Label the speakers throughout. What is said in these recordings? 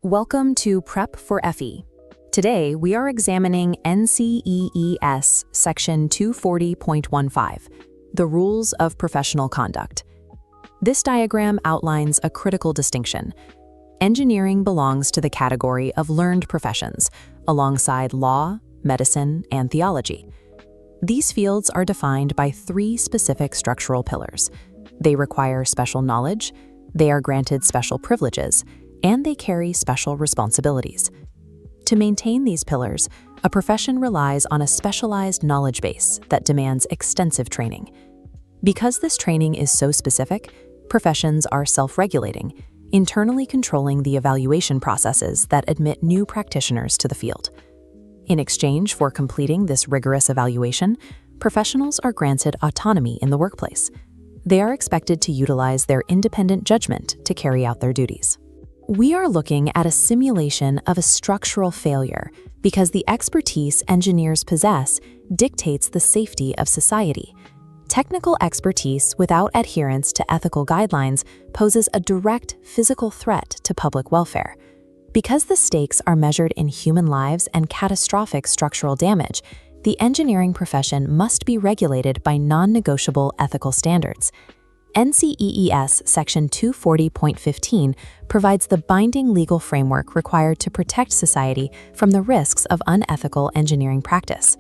Speaker 1: Welcome to Prep for FE. Today, we are examining NCEES Section 240.15, the Rules of Professional Conduct. This diagram outlines a critical distinction. Engineering belongs to the category of learned professions, alongside law, medicine, and theology. These fields are defined by three specific structural pillars. They require special knowledge, they are granted special privileges, and they carry special responsibilities. To maintain these pillars, a profession relies on a specialized knowledge base that demands extensive training. Because this training is so specific, professions are self-regulating, internally controlling the evaluation processes that admit new practitioners to the field. In exchange for completing this rigorous evaluation, professionals are granted autonomy in the workplace. They are expected to utilize their independent judgment to carry out their duties. We are looking at a simulation of a structural failure because the expertise engineers possess dictates the safety of society. Technical expertise without adherence to ethical guidelines poses a direct physical threat to public welfare. Because the stakes are measured in human lives and catastrophic structural damage, the engineering profession must be regulated by non-negotiable ethical standards. NCEES Section 240.15 provides the binding legal framework required to protect society from the risks of unethical engineering practice.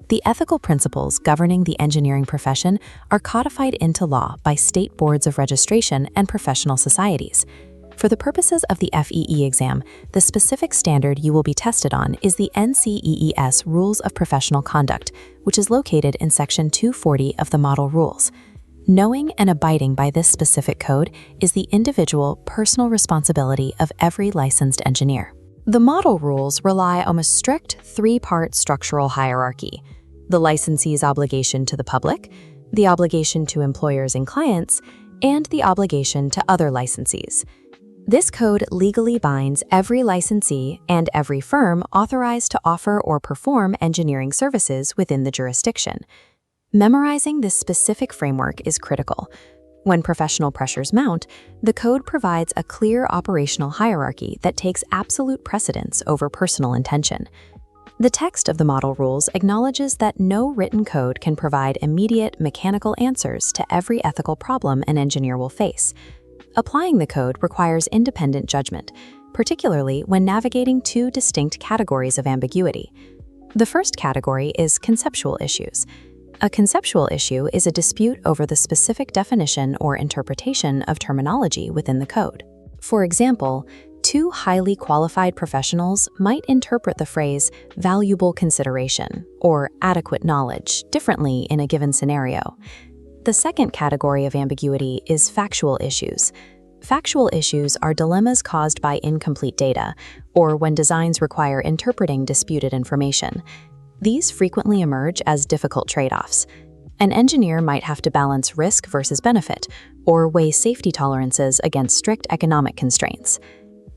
Speaker 1: The ethical principles governing the engineering profession are codified into law by state boards of registration and professional societies. For the purposes of the FEE exam, the specific standard you will be tested on is the NCEES Rules of Professional Conduct, which is located in Section 240 of the Model Rules. Knowing and abiding by this specific code is the individual, personal responsibility of every licensed engineer. The model rules rely on a strict three-part structural hierarchy: the licensee's obligation to the public, the obligation to employers and clients, and the obligation to other licensees. This code legally binds every licensee and every firm authorized to offer or perform engineering services within the jurisdiction. Memorizing this specific framework is critical. When professional pressures mount, the code provides a clear operational hierarchy that takes absolute precedence over personal intention. The text of the model rules acknowledges that no written code can provide immediate mechanical answers to every ethical problem an engineer will face. Applying the code requires independent judgment, particularly when navigating two distinct categories of ambiguity. The first category is conceptual issues. A conceptual issue is a dispute over the specific definition or interpretation of terminology within the code. For example, two highly qualified professionals might interpret the phrase valuable consideration or adequate knowledge differently in a given scenario. The second category of ambiguity is factual issues. Factual issues are dilemmas caused by incomplete data or when designs require interpreting disputed information. These frequently emerge as difficult trade-offs. An engineer might have to balance risk versus benefit, or weigh safety tolerances against strict economic constraints.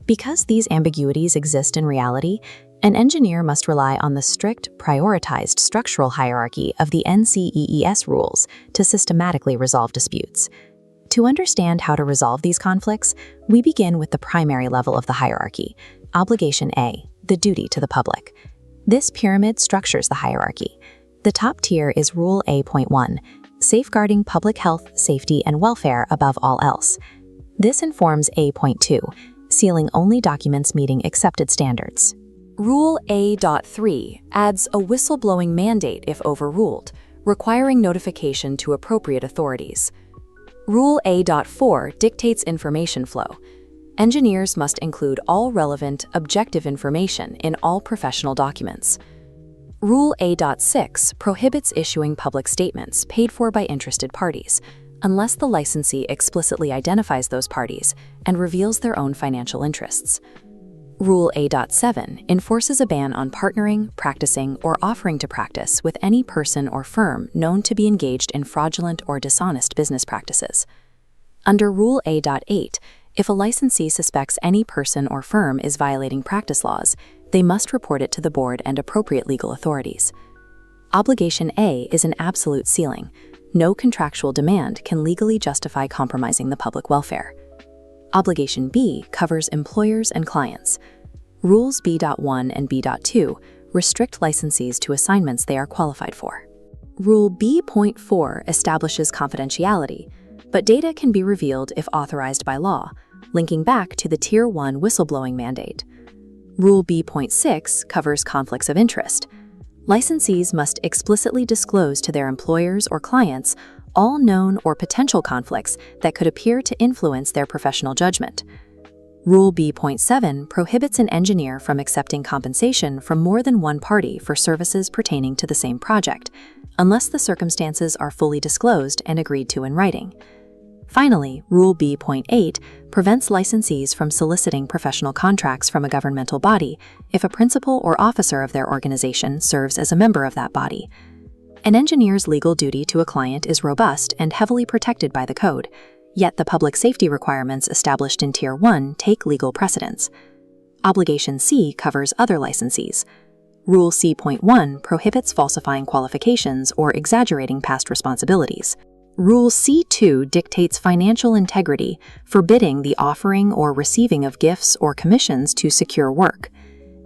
Speaker 1: Because these ambiguities exist in reality, an engineer must rely on the strict, prioritized structural hierarchy of the NCEES rules to systematically resolve disputes. To understand how to resolve these conflicts, we begin with the primary level of the hierarchy, Obligation A, the duty to the public. This pyramid structures the hierarchy. The top tier is Rule A.1, safeguarding public health, safety, and welfare above all else. This informs A.2, sealing only documents meeting accepted standards. Rule A.3 adds a whistleblowing mandate if overruled, requiring notification to appropriate authorities. Rule A.4 dictates information flow. Engineers must include all relevant, objective information in all professional documents. Rule A.6 prohibits issuing public statements paid for by interested parties, unless the licensee explicitly identifies those parties and reveals their own financial interests. Rule A.7 enforces a ban on partnering, practicing, or offering to practice with any person or firm known to be engaged in fraudulent or dishonest business practices. Under Rule A.8, if a licensee suspects any person or firm is violating practice laws, they must report it to the board and appropriate legal authorities. Obligation A is an absolute ceiling. No contractual demand can legally justify compromising the public welfare. Obligation B covers employers and clients. Rules B.1 and B.2 restrict licensees to assignments they are qualified for. Rule B.4 establishes confidentiality, but data can be revealed if authorized by law, linking back to the Tier 1 whistleblowing mandate. Rule B.6 covers conflicts of interest. Licensees must explicitly disclose to their employers or clients all known or potential conflicts that could appear to influence their professional judgment. Rule B.7 prohibits an engineer from accepting compensation from more than one party for services pertaining to the same project, unless the circumstances are fully disclosed and agreed to in writing. Finally, Rule B.8 prevents licensees from soliciting professional contracts from a governmental body if a principal or officer of their organization serves as a member of that body. An engineer's legal duty to a client is robust and heavily protected by the code, yet the public safety requirements established in Tier 1 take legal precedence. Obligation C covers other licensees. Rule C.1 prohibits falsifying qualifications or exaggerating past responsibilities. Rule C.2 dictates financial integrity, forbidding the offering or receiving of gifts or commissions to secure work.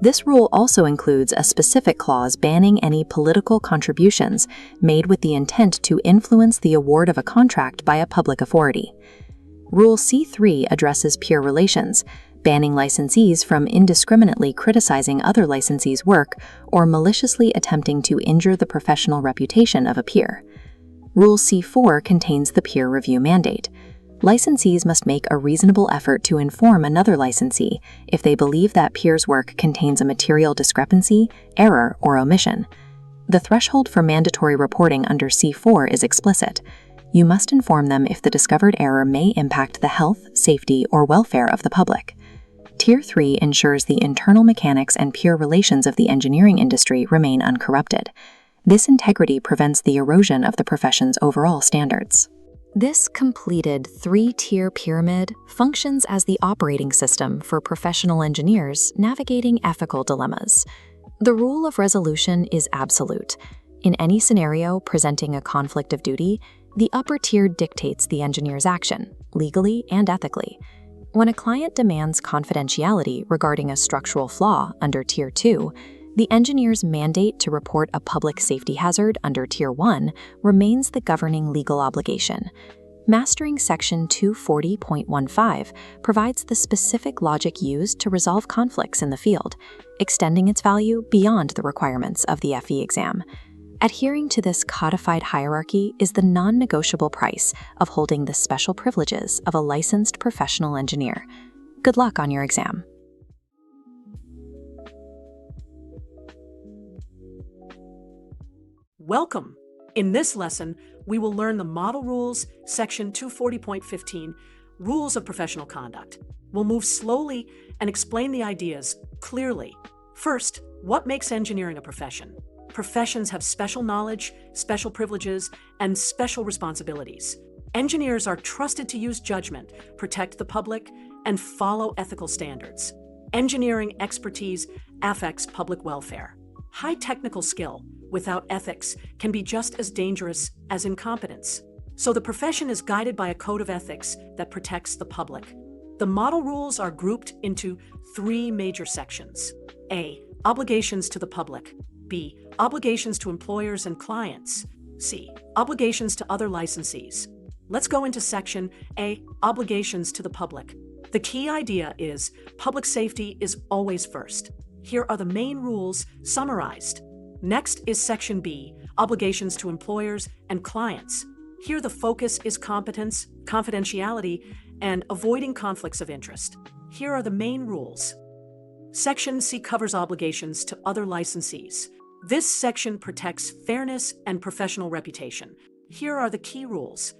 Speaker 1: This rule also includes a specific clause banning any political contributions made with the intent to influence the award of a contract by a public authority. Rule C.3 addresses peer relations, banning licensees from indiscriminately criticizing other licensees' work or maliciously attempting to injure the professional reputation of a peer. Rule C.4 contains the peer review mandate. Licensees must make a reasonable effort to inform another licensee if they believe that peer's work contains a material discrepancy, error, or omission. The threshold for mandatory reporting under C.4 is explicit. You must inform them if the discovered error may impact the health, safety, or welfare of the public. Tier 3 ensures the internal mechanics and peer relations of the engineering industry remain uncorrupted. This integrity prevents the erosion of the profession's overall standards. This completed three-tier pyramid functions as the operating system for professional engineers navigating ethical dilemmas. The rule of resolution is absolute. In any scenario presenting a conflict of duty, the upper tier dictates the engineer's action, legally and ethically. When a client demands confidentiality regarding a structural flaw under Tier 2, the engineer's mandate to report a public safety hazard under Tier 1 remains the governing legal obligation. Mastering Section 240.15 provides the specific logic used to resolve conflicts in the field, extending its value beyond the requirements of the FE exam. Adhering to this codified hierarchy is the non-negotiable price of holding the special privileges of a licensed professional engineer. Good luck on your exam.
Speaker 2: Welcome! In this lesson, we will learn the Model Rules, Section 240.15, Rules of Professional Conduct. We'll move slowly and explain the ideas clearly. First, what makes engineering a profession? Professions have special knowledge, special privileges, and special responsibilities. Engineers are trusted to use judgment, protect the public, and follow ethical standards. Engineering expertise affects public welfare. High technical skill without ethics can be just as dangerous as incompetence. So the profession is guided by a code of ethics that protects the public. The model rules are grouped into three major sections. A. Obligations to the public. B. Obligations to employers and clients. C. Obligations to other licensees. Let's go into Section A. Obligations to the public. The key idea is public safety is always first. Here are the main rules summarized. Next is Section B, obligations to employers and clients. Here the focus is competence, confidentiality, and avoiding conflicts of interest. Here are the main rules. Section C covers obligations to other licensees. This section protects fairness and professional reputation. Here are the key rules.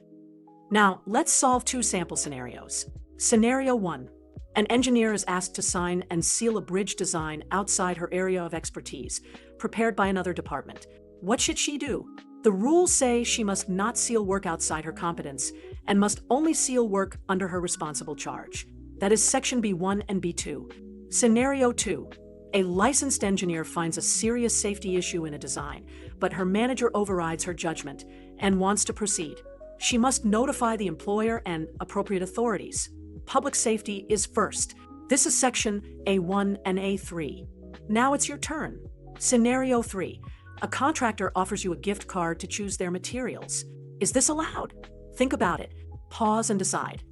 Speaker 2: Now, let's solve two sample scenarios. Scenario 1. An engineer is asked to sign and seal a bridge design outside her area of expertise, prepared by another department. What should she do? The rules say she must not seal work outside her competence and must only seal work under her responsible charge. That is Section B1 and B2. Scenario 2. A licensed engineer finds a serious safety issue in a design, but her manager overrides her judgment and wants to proceed. She must notify the employer and appropriate authorities. Public safety is first. This is section A1 and A3. Now it's your turn. Scenario 3. A contractor offers you a gift card to choose their materials. Is this allowed? Think about it. Pause and decide.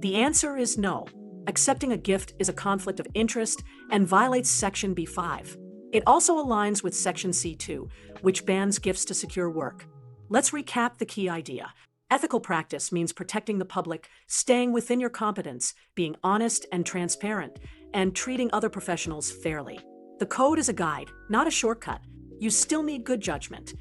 Speaker 2: The answer is no. Accepting a gift is a conflict of interest and violates Section B5. It also aligns with Section C2, which bans gifts to secure work. Let's recap the key idea. Ethical practice means protecting the public, staying within your competence, being honest and transparent, and treating other professionals fairly. The code is a guide, not a shortcut. You still need good judgment.